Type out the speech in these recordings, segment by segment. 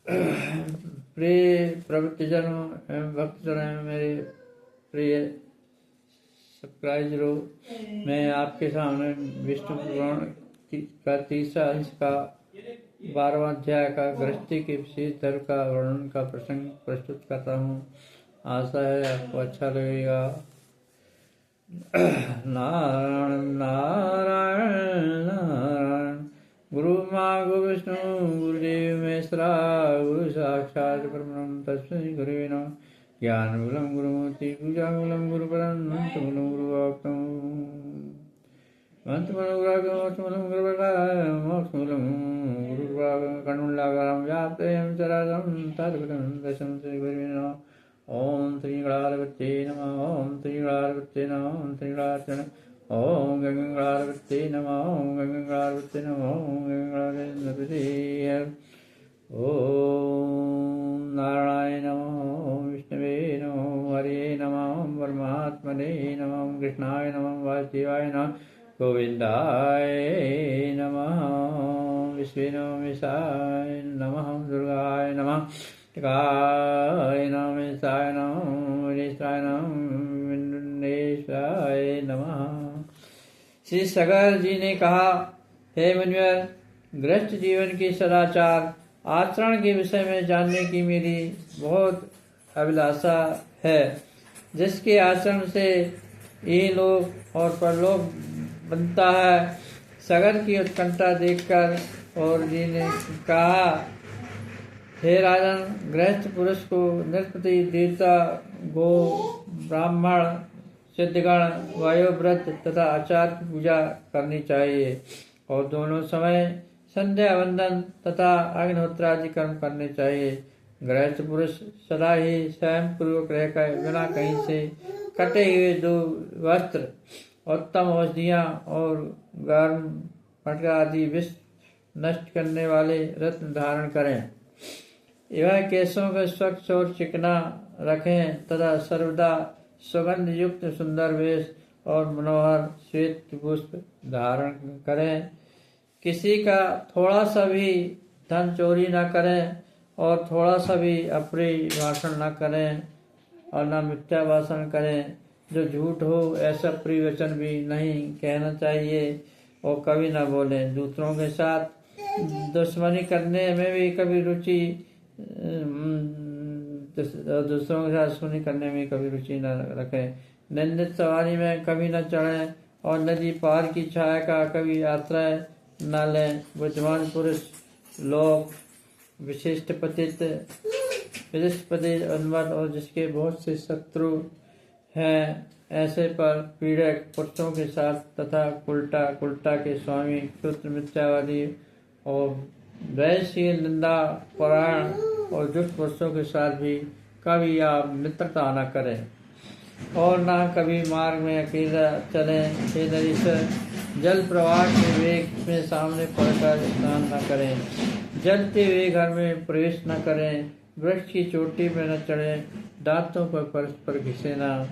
प्रिय प्रवृत्तिजनों एवं भक्तजनों, मेरे प्रिय सब्सक्राइबरों, मैं आपके सामने विष्णु पुराण का तीसरा अंश का 12वां अध्याय का गृहस्थी के विशेष धर्म का वर्णन का प्रसंग प्रस्तुत करता हूँ। आशा है आपको अच्छा लगेगा। नारायण नारायण नारायण। गुरु माँ गुरु विष्णु गुरुदेव महेश्वरा, गुरु साक्षात् परब्रह्म तस्मै गुरुवे नमः। ज्ञानमूलं गुरुमूर्ति पूजामूलं गुरुपदं मंत्रमूलं गुरुवाक्यं मंत्रमूलं गुरुपदं मोक्षमूलं गुरुवाक्यं करुणाकरं व्याप्तं चराचरं तद्भुतं दशं श्री गुरुवे नमः। ओम त्रिगणाधिपतये नमः। ओम त्रिगणाधिपतये नमः। ओम त्रिगणाधिपतये नमः। ओम गंगाधिपतये नमः। ओम गंगाधिपतये नमः। ओम गंगाधिपतये ओम नारायण नमः। ओम विष्णवे नमः। हरे नमः। परमात्मने नमः। कृष्णाय नमः। वासुदेवाय नमः। गोविंदाय नमः। विश्वेशवाय नमः। दुर्गाय नमः। काय नमः। साय नमः। विनेशाय नमः। विनेशाय नमः। श्री सगर जी ने कहा, हे मुनिवर, गृहस्थ जीवन की सदाचार आचरण के विषय में जानने की मेरी बहुत अभिलाषा है, जिसके आचरण से ये लोक और परलोक बनता है। सगर की उत्कंठा देखकर और जी ने कहा, हे राजन, गृहस्थ पुरुष को नृपति, देवता, गो, ब्राह्मण, सिद्धगण, वायुव्रत तथा आचार्य की पूजा करनी चाहिए और दोनों समय संध्या वंदन तथा अग्निहोत्रादि कर्म करने चाहिए। गृहस्थ पुरुष सदा ही स्वयं पूर्वक रहकर बिना कहीं से कटे हुए दो वस्त्र, उत्तम औषधियाँ और गर्म पटका आदि विष नष्ट करने वाले रत्न धारण करें। यह केशों को स्वच्छ और चिकना रखें तथा सर्वदा सुगंध युक्त सुंदर वेश और मनोहर श्वेत पुष्प धारण करें। किसी का थोड़ा सा भी धन चोरी न करें और थोड़ा सा भी अप्रिय भाषण न करें और न मिथ्या भाषण करें। जो झूठ हो ऐसा प्रिय वचन भी नहीं कहना चाहिए और कभी न बोलें। दूसरों के साथ दुश्मनी करने में भी कभी रुचि दूसरों के साथ दुश्मनी करने में कभी रुचि न रखें। निंदित सवारी में कभी न चढ़ें और नदी पार की छाया का कभी आश्रय न लें। बुद्धिमान पुरुष लोग विशिष्ट पतित उन्मत्त और जिसके बहुत से शत्रु हैं, ऐसे पर पीड़क पुरुषों के साथ तथा कुलटा के स्वामी, क्षुद्र, मिथ्यावादी और वैश्य, निंदा परायण और दुष्ट पुरुषों के साथ भी कभी आप मित्रता न करें और न कभी मार्ग में अकेला चलें। हे नरीश्वर, जल प्रवाह के वेग में सामने पड़कर स्नान न करें। जलते हुए घर में प्रवेश न करें। वृक्ष की चोटी में न चढ़ें। दांतों को परस्पर घिसे न,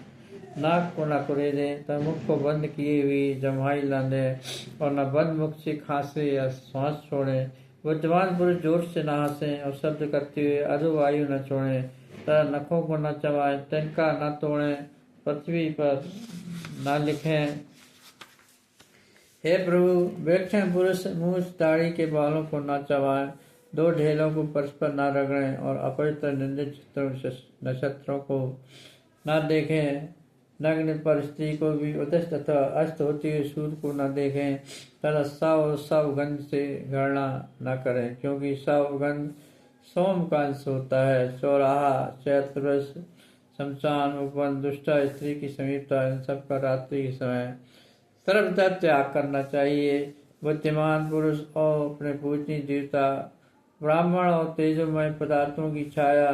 नाक को न कुरेदें तथा मुख को बंद किए हुए जम्हाई न लें और न बंद मुख से खांसे या श्वास छोड़ें। बुद्धिमान पुरुष जोर से न हंसें और शब्द करते हुए अधोवायु न छोड़ें तथा नखों को न चबाएं, तिनका न तोड़ें, पृथ्वी पर न लिखें। हे प्रभु, विलक्षण पुरुष मूछ दाढ़ी के बालों को न चबाएं, दो ढेलों को परस्पर न रगड़ें और अपवित्र निंदित नक्षत्रों को न देखें। नग्न पर स्त्री को भी उदस्त तथा अस्त होती हुई सूर्य को न देखें तथा सावगंध से घृणा न करें, क्योंकि सावगंध सोम का अंश होता है। चौराहा, चैत्रवश, शमशान, उपवन, दुष्टा स्त्री की समीपता, इन सब का रात्रि के समय सर्वथा त्याग करना चाहिए। बुद्धिमान पुरुष और अपने पूजनीय देवता, ब्राह्मण और तेजोमय पदार्थों की छाया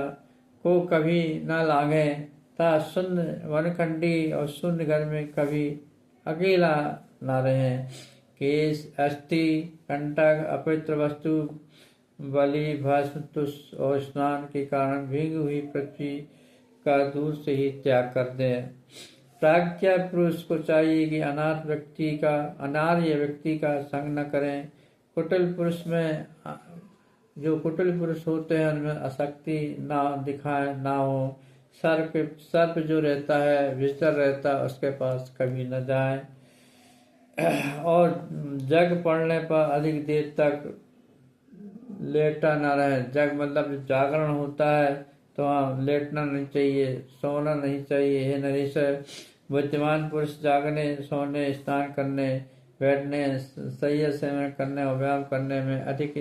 को कभी न लांघें तथा शून्य वनखंडी और शून्य घर में कभी अकेला न रहें। केश, अस्थि, कंटक, अपवित्र वस्तु, बलि, भस्म, तुष और स्नान के कारण भीगी हुई पृथ्वी का दूर से ही त्याग कर दें। प्राज्ञा पुरुष को चाहिए कि अनार्य व्यक्ति का संग न करें। कुटिल पुरुष में जो कुटिल पुरुष होते हैं उनमें आसक्ति ना दिखाए ना हो। सर्प जो रहता है विस्तर रहता है उसके पास कभी न जाए। और जग पड़ने पर अधिक देर तक लेटा न रहे। जग मतलब जागरण होता है तो वहाँ लेटना नहीं चाहिए, सोना नहीं चाहिए। हे नरेश्वर, बुद्धिमान पुरुष जागने, सोने, स्नान करने, बैठने, सैय्या सेवन करने और व्यायाम करने में अधिक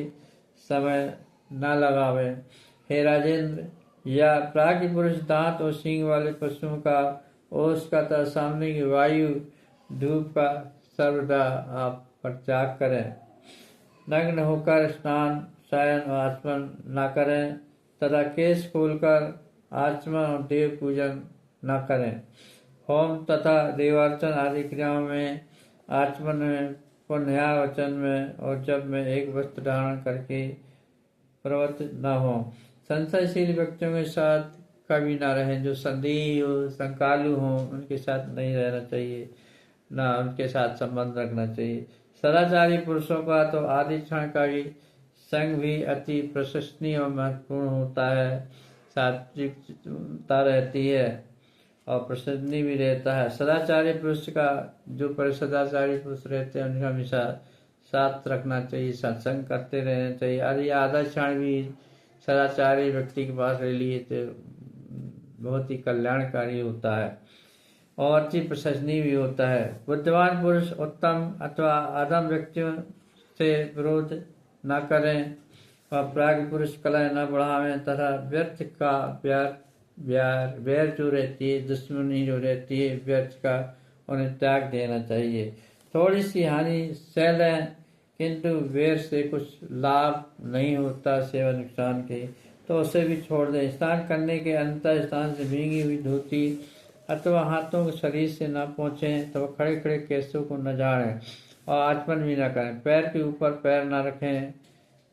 समय न लगावे। हे राजेंद्र, या प्राज्ञ पुरुष दांत और सींग वाले पशुओं का, ओस का तथा सामने की वायु, धूप का सर्वदा आप परित्याग करें। नग्न होकर स्नान, शयन और आचमन न करें तथा केश खोलकर आचमन और देव पूजन न करें। होम तथा देवार्चन आदि क्रियाओं में, आचमन में, पुण्यावचन में और जब में एक वस्त्र धारण करके प्रवृत्त न हो। संशयशील व्यक्तियों के साथ कभी न रहें। जो संदेही हो, संकालु हो, उनके साथ नहीं रहना चाहिए, ना उनके साथ संबंध रखना चाहिए। सदाचारी पुरुषों का तो आदि क्षण का भी संग भी अति प्रशंसनीय और महत्वपूर्ण होता है। सात्विकता रहती है और प्रसन्नी भी रहता है। सदाचारी पुरुष का जो सदाचारी पुरुष रहते हैं उनका हमेशा साथ रखना चाहिए, सत्संग करते रहना चाहिए। अरे आधा क्षण भी सदाचारी व्यक्ति के पास रह लिए तो बहुत ही कल्याणकारी होता है और अच्छी प्रशंसनीय भी होता है। बुद्धिमान पुरुष उत्तम अथवा अधम व्यक्तियों से विरोध न करें और प्राज्ञ पुरुष कलह न बढ़ावें तथा व्यर्थ का बैर जो रहती है, दुश्मनी जो रहती है व्यर्थ का, उन्हें त्याग देना चाहिए। थोड़ी सी हानि सह लें किंतु बैर से कुछ लाभ नहीं होता सेवा नुकसान के, तो उसे भी छोड़ दें। स्नान करने के अंतर स्थान से भीगी हुई धोती अथवा हाथों के शरीर से न पहुँचें तो खड़े खड़े केसों को न झाड़ें और आचमन भी न करें। पैर के ऊपर पैर न रखें,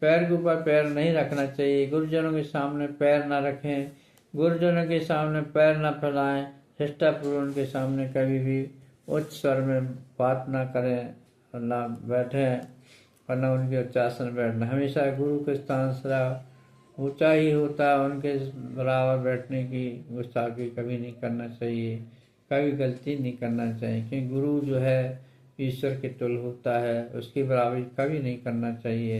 पैर के ऊपर पैर नहीं रखना चाहिए। गुरुजनों के सामने पैर न रखें, गुरुजनों के सामने पैर न फैलाएं। शिष्टापूर्व उनके सामने कभी भी उच्च स्वर में बात न करें और न बैठें और न उनके उच्चासन बैठना। हमेशा गुरु के स्थान सदा ऊंचा ही होता है, उनके बराबर बैठने की गुस्ताखी कभी नहीं करना चाहिए, कभी गलती नहीं करना चाहिए, क्योंकि गुरु जो है ईश्वर के तुल्य होता है, उसकी बराबरी कभी नहीं करना चाहिए।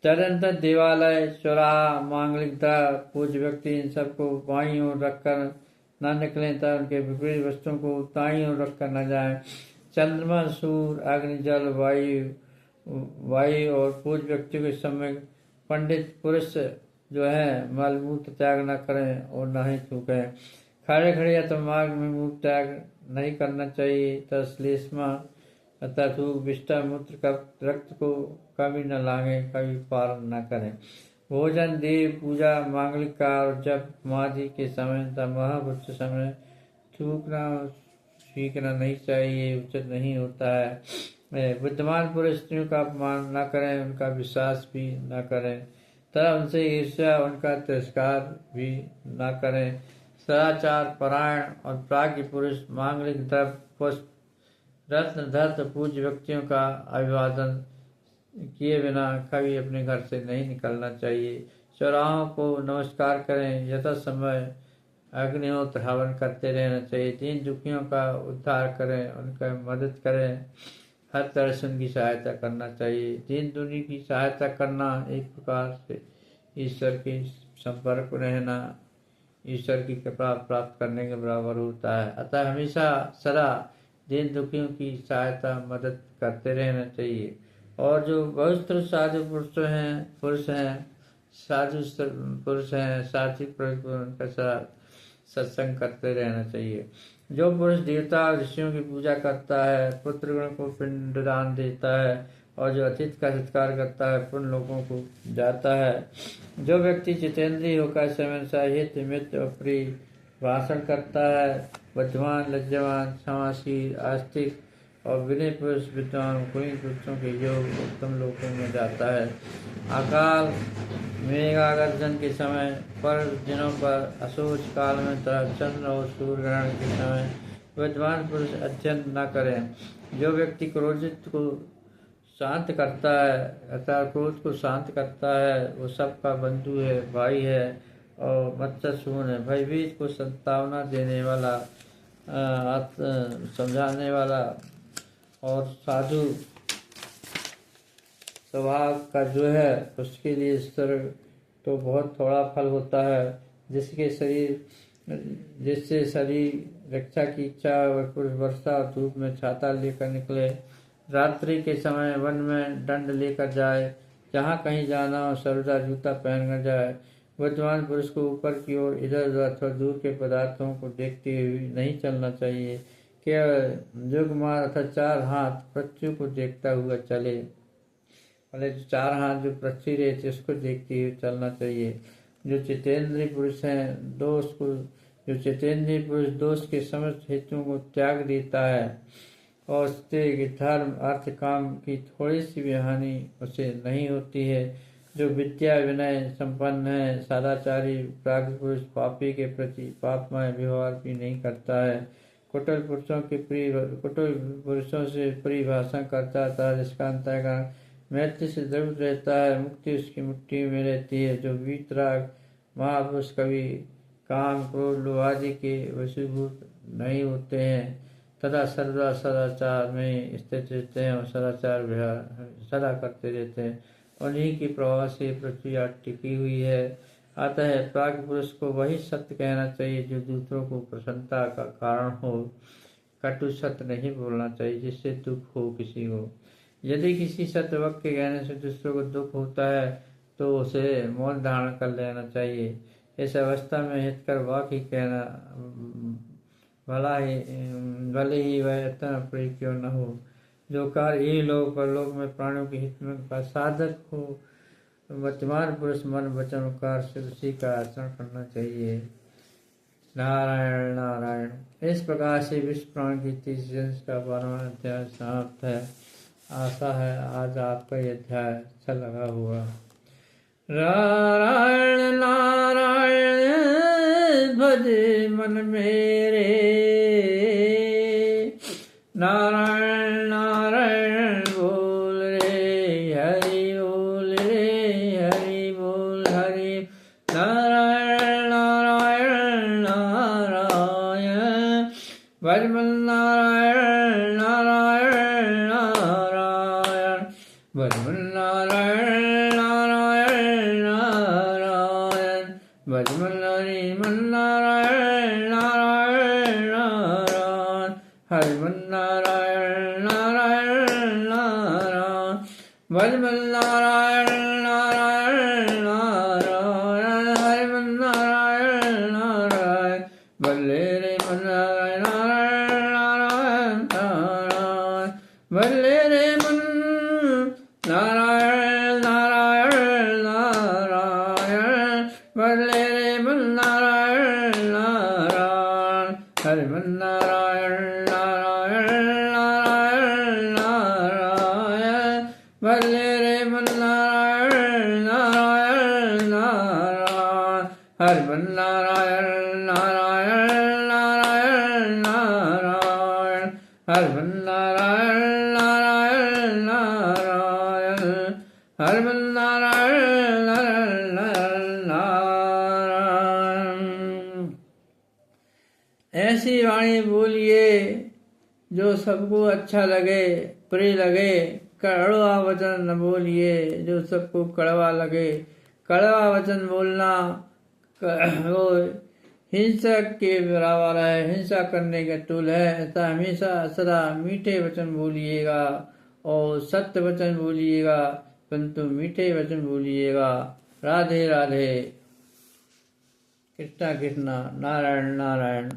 तदनंतर देवालय, चौराहा, मांगलिक द्वार, पूज्य व्यक्ति इन सबको बाईं ओर रखकर न निकलें तथा उनके विपरीत वस्तुओं को दाईं ओर रखकर न जाएं। चंद्रमा, सूर्य, अग्नि, जल, वायु और पूज्य व्यक्तियों के समय पंडित पुरुष जो है मलमूत्र त्याग न करें और न ही थूकें। खड़े खड़े या तो मार्ग में मूत्र त्याग नहीं करना चाहिए तथा श्लेष्मा अतः थूक, विष्ठा, मूत्र का रक्त को कभी न लांघें, कभी पारण न करें। भोजन, देव पूजा, मांगलिक कार्य, जप, समाधि के समय तथा महाभुज समय थूकना सीखना नहीं चाहिए, उचित नहीं होता है। बुद्धिमान पुरुष स्त्रियों का अपमान न करें, उनका विश्वास भी न करें तथा उनसे ईर्ष्या, उनका तिरस्कार भी न करें। सदाचार परायण और प्राज्ञ पुरुष मांगलिक द्रव्य, पुष्प, रत्न, धर्त, पूज्य व्यक्तियों का अभिवादन किए बिना कभी अपने घर से नहीं निकलना चाहिए। चौराहों को नमस्कार करें, यथा समय अग्निहोत्र हवन करते रहना चाहिए। दीन दुखियों का उद्धार करें, उनका मदद करें, हर तरह से उनकी सहायता करना चाहिए। दीन दुनी की सहायता करना एक प्रकार से ईश्वर के संपर्क में रहना, ईश्वर की कृपा प्राप्त करने के बराबर होता है। अतः हमेशा सदा दीन दुखियों की सहायता मदद करते रहना चाहिए। और जो बहुत साधु पुरुष हैं साधु पुरुष हैं, सात्विक पुरुष, उनका साथ सत्संग करते रहना चाहिए। जो पुरुष देवता और ऋषियों की पूजा करता है, पुत्रगण को पिंडदान देता है और जो अतिथि का सत्कार करता है, पुण्य लोगों को जाता है। जो व्यक्ति जितेंद्रिय होकर समय हित मित्र और प्रिय भाषण करता है, बुद्धिमान, लज्जावान, क्षमाशील, आस्तिक और विनय पुरुष, विद्वान, कुलीन पुरुषों के योग उत्तम लोकों में जाता है। अकाल मेघागर्जन के समय, पर दिनों पर, असोच काल में तथा चंद्र और सूर्य ग्रहण के समय विद्वान पुरुष अध्ययन न करें। जो व्यक्ति क्रोधित को शांत करता है, अर्थात क्रोध को शांत करता है। वो सबका बंधु है, भाई है और मत्स्यसून है। भयभीत को संतावना देने वाला, समझाने वाला और साधु स्वभाव का जो है उसके लिए ईश्वर तो बहुत थोड़ा फल होता है। जिससे शरीर रक्षा की इच्छा, वह पुरुष वर्षा और धूप में छाता लेकर निकले, रात्रि के समय वन में दंड लेकर जाए, जहाँ कहीं जाना हो सर्वदा जूता पहनकर जाए। बुद्धिमान पुरुष को ऊपर की ओर, इधर उधर अथवा दूर के पदार्थों को देखते हुए नहीं चलना चाहिए। केवल जुगमार अर्थात 4 हाथ पृथ्वी को देखता हुआ चले। पहले जो 4 हाथ जो पृथ्वी रहती है उसको देखते हुए चलना चाहिए। जो जितेंद्रीय पुरुष हैं दोष के समस्त हेतुओं को त्याग देता है और उससे धर्म अर्थ काम की थोड़ी सी भी हानि उसे नहीं होती है। जो विद्या विनय संपन्न है, सदाचारी प्राज्ञ पुरुष पापी के प्रति पापमय व्यवहार भी नहीं करता है। कुटिल पुरुषों से प्रिय भाषण करता था, जिसका अंतःकरण मैत्री से द्रवित रहता है। मुक्ति उसकी मुट्ठी में रहती है। जो वीतराग महापुरुष कभी काम क्रोध लोभ आदि के वशीभूत नहीं होते हैं तथा सर्वदा सदाचार में स्थित रहते हैं और सदाचार विहार सदा करते रहते हैं। उन्हीं के प्रभाव से पृथ्वी आज टिकी हुई है। अतः प्राज्ञ पुरुष को वही सत्य कहना चाहिए जो दूसरों को प्रसन्नता का कारण हो। कटु सत्य नहीं बोलना चाहिए जिससे दुख हो किसी को। यदि किसी सत्य वाक्य कहने से दूसरों को दुख होता है तो उसे मौन धारण कर लेना चाहिए। इस अवस्था में हितकर वाक्य कहना भले ही वह इतना प्रिय क्यों न हो। जो कार्य ही लोग परलोक में प्राणों के हित में का साधक हो, वर्तमान पुरुष मन वचन कार्य से उसी का आचरण करना चाहिए। नारायण नारायण। इस प्रकार से विश्व प्राण की 30 का 12वां अध्याय समाप्त है। आशा है आज आपका यह अध्याय अच्छा लगा होगा। नारायण नारायण भज मन मेरे, नारायण नारायण बोल रे हरि बोल रे हरि बोल हरि। नारायण नारायण नारायण भज मन नारायण नारायण नारायण भज मन नारायण नारायण नारायण भज मन हरि मन नारायण नारायण नारायण हरि मन नारायण नारायण नारायण भज मन नारायण नारायण नारायण हरि मन नारायण नारायण भले रे मन नारायण नारायण नारायण भले रे मन नारायण नारायण नारायण भले रे मन नारायण नारायण हरि मन नारायण नारायण नारायण नारायण भले रे मन नारायण नारायण नारायण हरि मन नारायण नारायण नारायण नारायण हरि मन नारायण नारायण नारायण हरि मन नारायण नारायण नारायण। ऐसी वाणी बोलिए जो सबको अच्छा लगे, प्रिय लगे। कड़वा वचन न बोलिए जो सबको कड़वा लगे। कड़वा वचन बोलना वो हिंसक के बराबर है, हिंसा करने का टूल है। ऐसा हमेशा सदा मीठे वचन बोलिएगा और सत्य वचन बोलिएगा, परंतु मीठे वचन बोलिएगा। राधे राधे। कृष्णा कृष्णा, नारायण नारायण।